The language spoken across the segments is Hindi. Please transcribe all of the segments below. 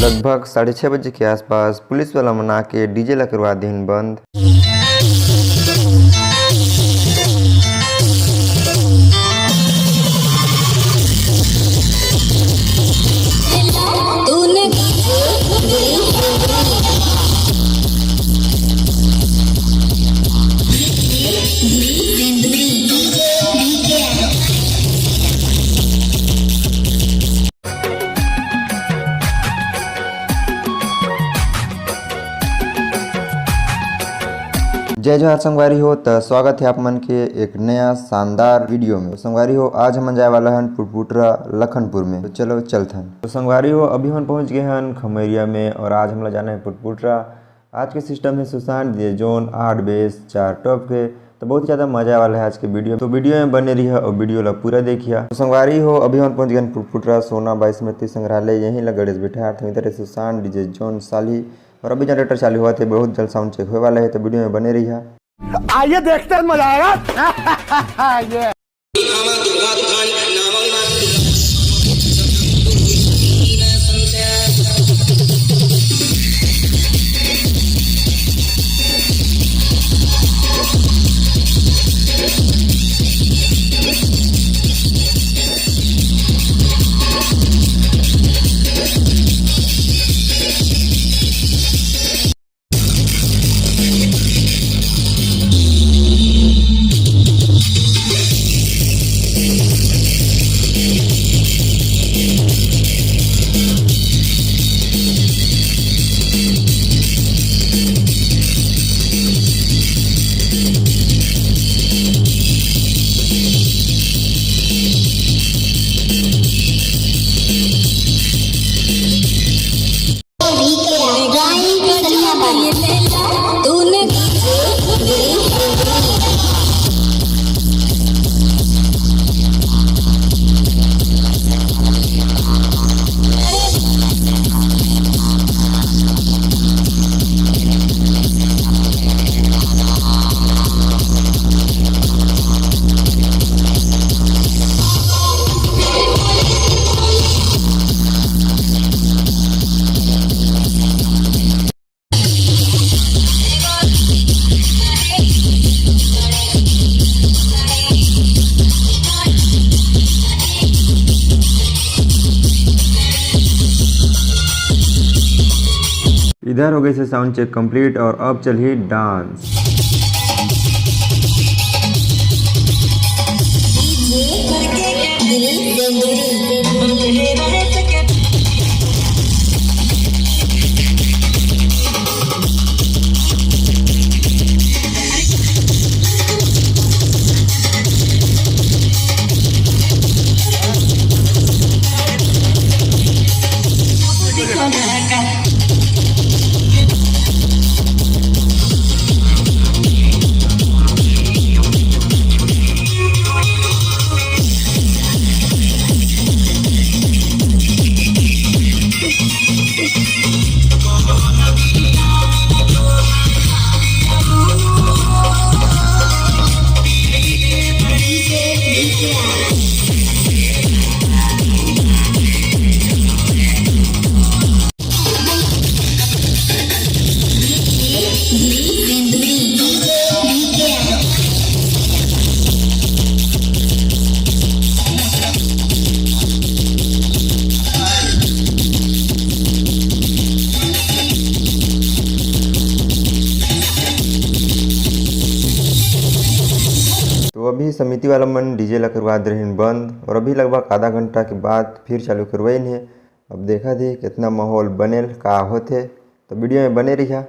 लगभग 6:30 बजे के आसपास पुलिस वाला मना के डीजे ला करवा दीन बंद। जय जोहार संगवारी हो, तो स्वागत है आप मन के एक नया शानदार वीडियो में। तो संगवारी हो, आज हम जाए वाला हन पुटपुटरा लखनपुर में। तो चलो चलते हैं। तो संगवारी हो, अभी हम पहुंच गए हैं खमरिया में और आज हम जाना है पुटपुटरा। आज के सिस्टम है सुशांत दिए जोन 8 बेस 4 टॉप के। तो बहुत ही ज़्यादा मजा वाला है आज के वीडियो। तो वीडियो में बने रही है और वीडियो ला पूरा देखिए। तो संगवारी हो, अभी हम पहुंच गए पुटपुटरा सोना बाई स्मृति संग्रहालय। यहीं लगा गणेश बिठार थे, इधर सुशांत डीजे जोन साली और अभी जनरेटर चालू हुआ थे। बहुत जल्द साउंड चेक होने वाला है, तो वीडियो में बने रही है। आइए देखते हैं, मजा आएगा। इधर हो गई से साउंड चेक कंप्लीट और अब चलिए डांस। तो अभी समिति वाला मन डीजे ला करवा दे रहे बंद और अभी लगभग आधा घंटा के बाद फिर चालू करवाइन है। अब देखा दी कितना माहौल बनेल का होते, तो वीडियो में बने रही है।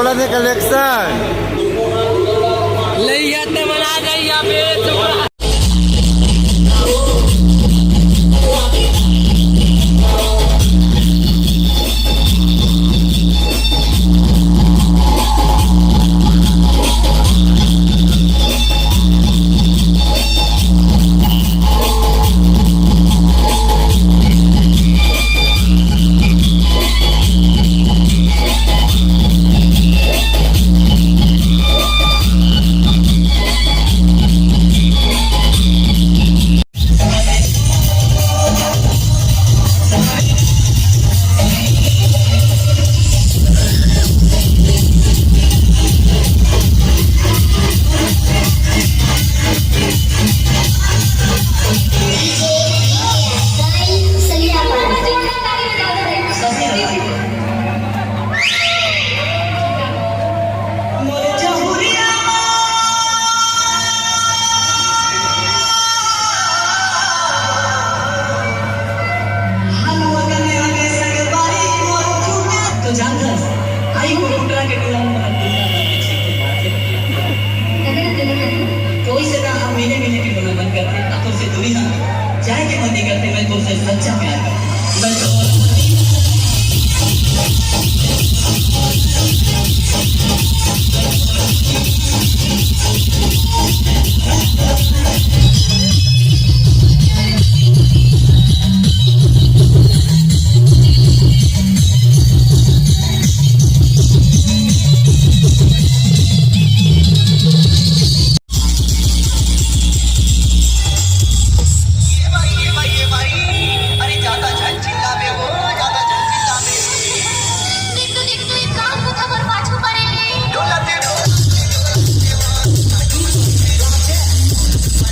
बोला थे कलेक्शन ले जाते बना गई या फिर जाए के मन नहीं करते मैं तुमसे सच्चा प्यार मैं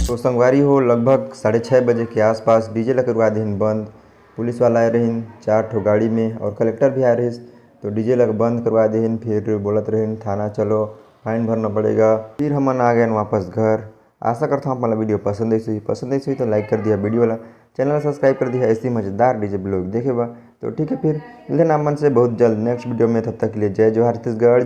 तो संगवारी हो लगभग 6:30 बजे के आसपास डीजे ला करवा देन बंद। पुलिस वाला आए रहीन 4 ठो गाड़ी में और कलेक्टर भी आए रहीस तो डीजे ला बंद करवा देन। फिर बोलत रहीन थाना चलो फाइन भरना पड़ेगा। फिर हमन आ गए वापस घर। आशा करता हूँ आपको वीडियो पसंद आई तो लाइक कर दिया, वीडियो वाला चैनल सब्सक्राइब कर दिया। ऐसी मज़ेदार डीजे ब्लॉग देखे बा तो ठीक है। फिर लेना मन से बहुत जल्द नेक्स्ट वीडियो में, तब तक के लिए जय जोहार छत्तीसगढ़।